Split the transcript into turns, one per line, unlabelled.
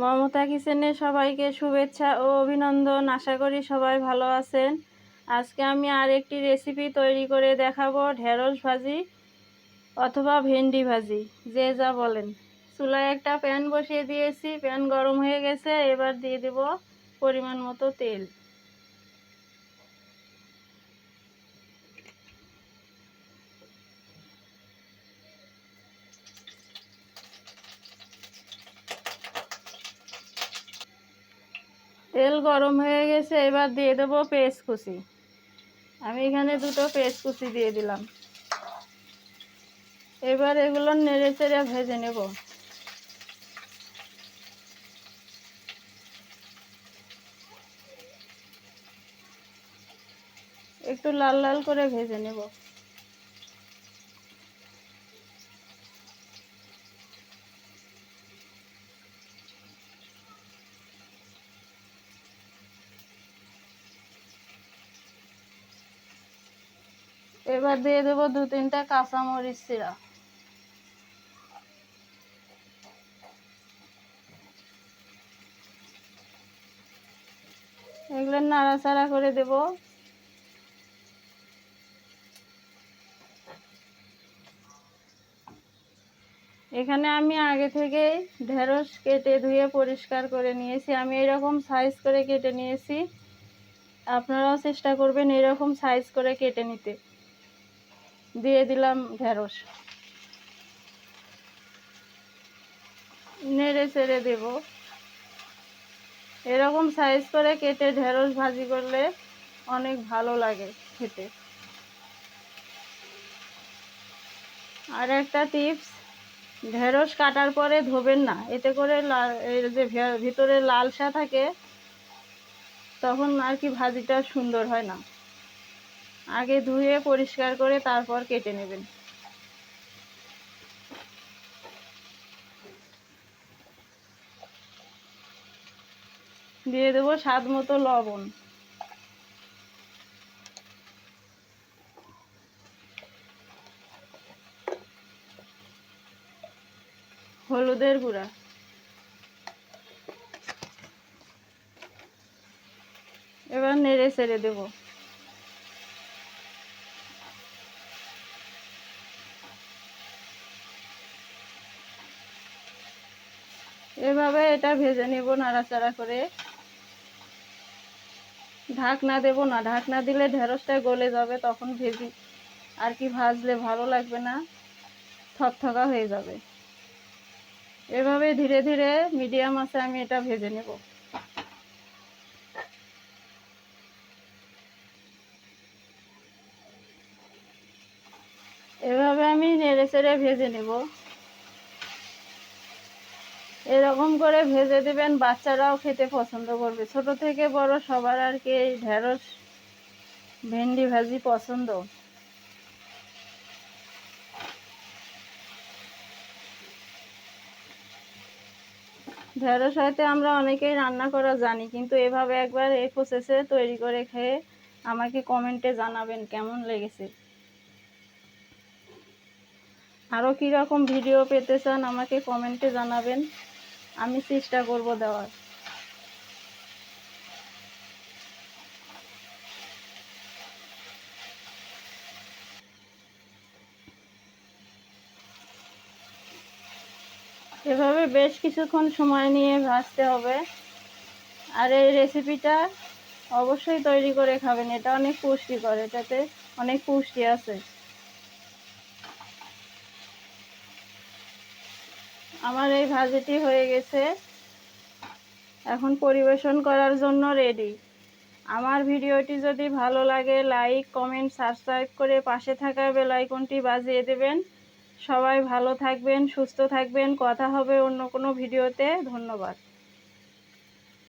মমতা কিচেনে সবাইকে শুভেচ্ছা ও অভিনন্দন। আশা করি সবাই ভালো আছেন। আজকে আমি আরেকটি রেসিপি তৈরি করে দেখাবো, ঢেঁড়স ভাজি অথবা ভেন্ডি ভাজি, যে যা বলেন। চুলায় একটা প্যান বসিয়ে দিয়েছি, প্যান গরম হয়ে গেছে। এবার দিয়ে দেব পরিমাণ মতো তেল। তেল গরম হয়ে গেছে, এবার দিয়ে দেবো পেঁয়াজ কুচি। আমি এখানে 2টো পেঁয়াজ কুচি দিয়ে দিলাম। এবার এগুলো নেড়ে চেড়ে ভেজে নেব। একটু লাল লাল করে ভেজে নেব। এবার দিয়ে দেবো 2-3টা কাঁচামরিচ চিরা। এগুলো নাড়াচাড়া করে দেব। এখানে আমি আগে থেকে ঢেঁড়স কেটে ধুয়ে পরিষ্কার করে নিয়েছি। আমি এরকম সাইজ করে কেটে নিয়েছি। আপনারাও চেষ্টা করবেন এরকম সাইজ করে কেটে নিতে। দিয়ে দিলাম ঢেঁড়স, নেড়ে চেড়ে দেব। এরকম সাইজ করে কেটে ঢেঁড়স ভাজি করলে অনেক ভালো লাগে খেতে। আর একটা টিপস, ঢেঁড়স কাটার পরে ধোবেন না, এতে করে এর যে ভিতরে লালসা থাকে, তখন আর কি ভাজিটা সুন্দর হয় না। আগে ধুয়ে পরিষ্কার করে তারপর কেটে নেবেন। দিয়ে দেবো স্বাদ মতো লবণ, হলুদের গুঁড়া, এবার নেড়ে চেড়ে দেব। এভাবে এটা ভেজে নেব নাড়াচাড়া করে। ঢাকনা দেব না, ঢাকনা দিলে ঢেঁড়সটা গলে যাবে, তখন ভেজি আর কি ভাজলে ভালো লাগবে না, থকথকা হয়ে যাবে। এভাবে ধীরে ধীরে মিডিয়াম আঁচে আমি এটা ভেজে নেব। এভাবে আমি নেড়ে চেড়ে ভেজে নেব। এরকম করে ভেজে দেবেন, বাচ্চারাও খেতে পছন্দ করবে। ছোট থেকে বড় সবার আর কি এই ঢেঁড়স ভেন্ডি ভাজি পছন্দ। ঢেঁড়স হয়তো আমরা অনেকেই রান্না করা জানি, কিন্তু এভাবে একবার এই প্রসেসে তৈরি করে খেয়ে আমাকে কমেন্টে জানাবেন কেমন লেগেছে। আরও কীরকম ভিডিও পেতে চান আমাকে কমেন্টে জানাবেন, আমি চেষ্টা করব দেওয়ার। এভাবে বেশ কিছুক্ষণ সময় নিয়ে ভাজতে হবে। আর এই রেসিপিটা অবশ্যই তৈরি করে খাবেন, এটা অনেক পুষ্টিকর, এটাতে অনেক পুষ্টি আছে। আমার এই ভাজিটি হয়ে গেছে, এখন পরিবেশন করার জন্য রেডি। আমার ভিডিওটি যদি ভালো লাগে লাইক, কমেন্ট, সাবস্ক্রাইব করে পাশে থাকা বেল আইকনটি বাজিয়ে দেবেন। সবাই ভালো থাকবেন, সুস্থ থাকবেন। কথা হবে অন্য কোনো ভিডিওতে। ধন্যবাদ।